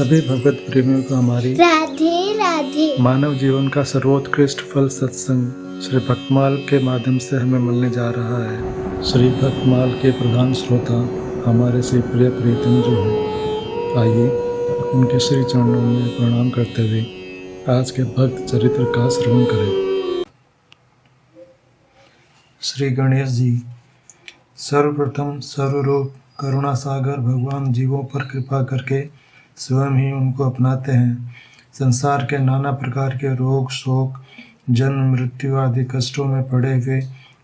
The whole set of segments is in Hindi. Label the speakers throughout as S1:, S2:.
S1: सभी भगवत प्रेमियों को हमारी
S2: राधे राधे।
S1: मानव जीवन का सर्वोत्कृष्ट फल सत्संग श्री भक्तमाल के माध्यम से हमें मिलने जा रहा है। श्री भक्तमाल के प्रधान श्रोता हमारे श्री प्रिय प्रीतम जो हैं, आइए उनके श्री चरणों में प्रणाम करते हुए आज के भक्त चरित्र का श्रवण करें। श्री गणेश जी सर्वप्रथम सर्वरूप करुणा सागर भगवान जीवों पर कृपा करके स्वयं ही उनको अपनाते हैं। संसार के नाना प्रकार के रोग शोक जन्म मृत्यु आदि कष्टों में पड़े हुए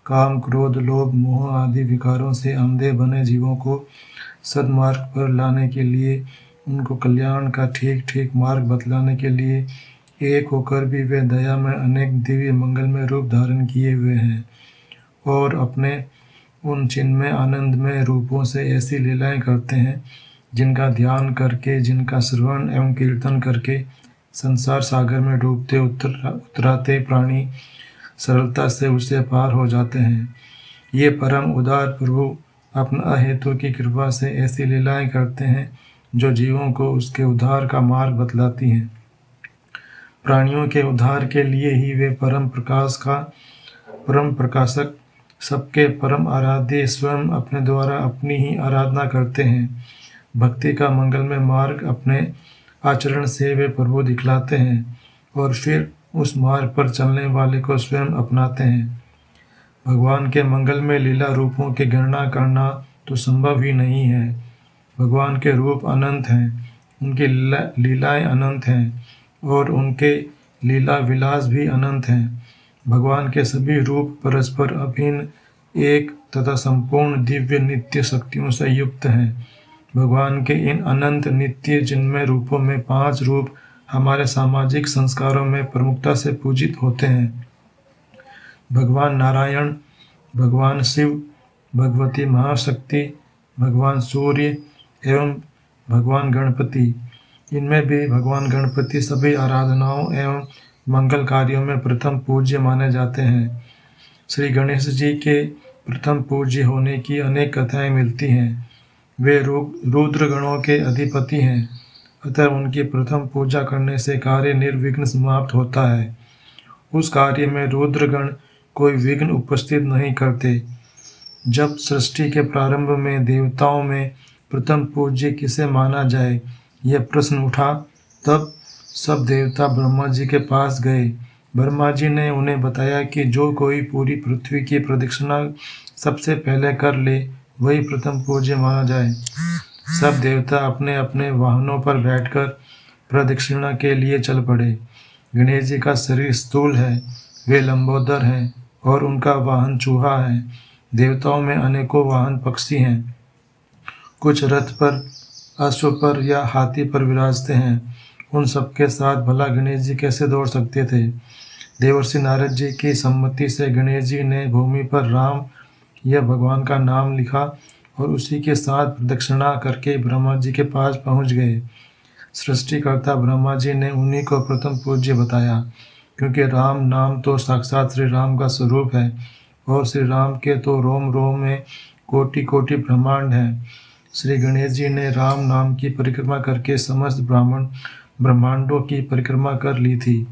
S1: काम क्रोध लोभ मोह आदि विकारों से अंधे बने जीवों को सद्मार्ग पर लाने के लिए, उनको कल्याण का ठीक ठीक मार्ग बतलाने के लिए एक होकर भी वे दया में अनेक दिव्य मंगल में रूप धारण किए हुए हैं और अपने उन चिन्मय आनंदमय रूपों से ऐसी लीलाएं करते हैं जिनका ध्यान करके, जिनका श्रवण एवं कीर्तन करके संसार सागर में डूबते उतराते प्राणी सरलता से उससे पार हो जाते हैं। ये परम उदार प्रभु अपना अहेतु की कृपा से ऐसी लीलाएं करते हैं जो जीवों को उसके उद्धार का मार्ग बतलाती हैं। प्राणियों के उद्धार के लिए ही वे परम प्रकाश का परम प्रकाशक सबके परम आराध्य स्वयं अपने द्वारा अपनी ही आराधना करते हैं। भक्ति का मंगलमय मार्ग अपने आचरण से वे प्रभु दिखलाते हैं और फिर उस मार्ग पर चलने वाले को स्वयं अपनाते हैं। भगवान के मंगलमय लीला रूपों की गणना करना तो संभव ही नहीं है। भगवान के रूप अनंत हैं, उनकी लीलाएं अनंत हैं और उनके लीला विलास भी अनंत हैं। भगवान के सभी रूप परस्पर अभिन्न एक तथा संपूर्ण दिव्य नित्य शक्तियों से युक्त हैं। भगवान के इन अनंत नित्य जिनमें रूपों में 5 रूप हमारे सामाजिक संस्कारों में प्रमुखता से पूजित होते हैं। भगवान नारायण, भगवान शिव, भगवती महाशक्ति, भगवान सूर्य एवं भगवान गणपति। इनमें भी भगवान गणपति सभी आराधनाओं एवं मंगल कार्यों में प्रथम पूज्य माने जाते हैं। श्री गणेश जी के प्रथम पूज्य होने की अनेक कथाएं मिलती हैं। वे रुद्र गणों के अधिपति हैं, अतः उनकी प्रथम पूजा करने से कार्य निर्विघ्न समाप्त होता है। उस कार्य में रुद्रगण कोई विघ्न उपस्थित नहीं करते। जब सृष्टि के प्रारंभ में देवताओं में प्रथम पूज्य किसे माना जाए, यह प्रश्न उठा, तब सब देवता ब्रह्मा जी के पास गए। ब्रह्मा जी ने उन्हें बताया कि जो कोई पूरी पृथ्वी की प्रदक्षिणा सबसे पहले कर ले वही प्रथम पूज्य माना जाए। सब देवता अपने अपने वाहनों पर बैठकर प्रदक्षिणा के लिए चल पड़े। गणेश जी का शरीर स्थूल है, वे लंबोदर हैं और उनका वाहन चूहा है। देवताओं में अनेकों वाहन पक्षी हैं, कुछ रथ पर, अश्व पर या हाथी पर विराजते हैं। उन सबके साथ भला गणेश जी कैसे दौड़ सकते थे। देवर्षि नारद जी की सम्मति से गणेश जी ने भूमि पर राम यह भगवान का नाम लिखा और उसी के साथ प्रदक्षिणा करके ब्रह्मा जी के पास पहुंच गए। सृष्टिकर्ता ब्रह्मा जी ने उन्हीं को प्रथम पूज्य बताया, क्योंकि राम नाम तो साक्षात श्री राम का स्वरूप है और श्री राम के तो रोम रोम में कोटि कोटि ब्रह्मांड हैं। श्री गणेश जी ने राम नाम की परिक्रमा करके समस्त ब्रह्मांडों की परिक्रमा कर ली थी।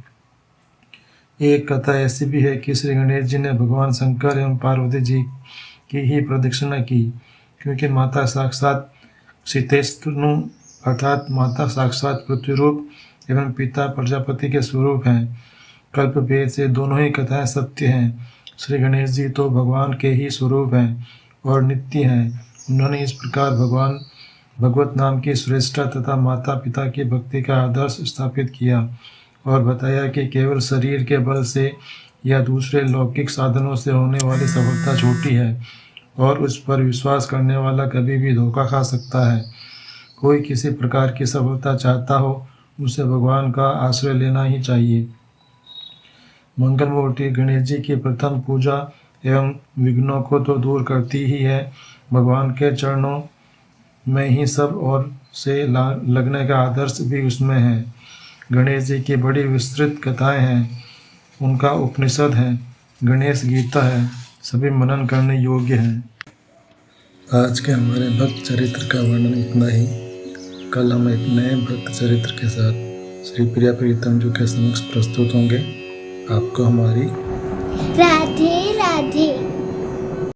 S1: एक कथा ऐसी भी है कि श्री गणेश जी ने भगवान शंकर एवं पार्वती जी की ही प्रदक्षिणा की, क्योंकि माता साक्षात शीतेस्तनु अर्थात माता साक्षात पृथ्वी रूप एवं पिता प्रजापति के स्वरूप हैं। कल्प भेद से दोनों ही कथाएं सत्य हैं। श्री गणेश जी तो भगवान के ही स्वरूप हैं और नित्य हैं। उन्होंने इस प्रकार भगवत नाम की श्रेष्ठता तथा माता पिता की भक्ति का आदर्श स्थापित किया और बताया कि केवल शरीर के बल से या दूसरे लौकिक साधनों से होने वाली सफलता छोटी है और उस पर विश्वास करने वाला कभी भी धोखा खा सकता है। कोई किसी प्रकार की सफलता चाहता हो, उसे भगवान का आश्रय लेना ही चाहिए। मंगल मूर्ति गणेश जी की प्रथम पूजा एवं विघ्नों को तो दूर करती ही है, भगवान के चरणों में ही सब और से लगने का आदर्श भी उसमें है। गणेश जी की बड़ी विस्तृत कथाएं हैं, उनका उपनिषद है, गणेश गीता है, सभी मनन करने योग्य हैं। आज के हमारे भक्त चरित्र का वर्णन इतना ही। कल हम एक नए भक्त चरित्र के साथ श्री प्रिया प्रीतम जी के समक्ष प्रस्तुत होंगे। आपको हमारी
S2: राधे राधे।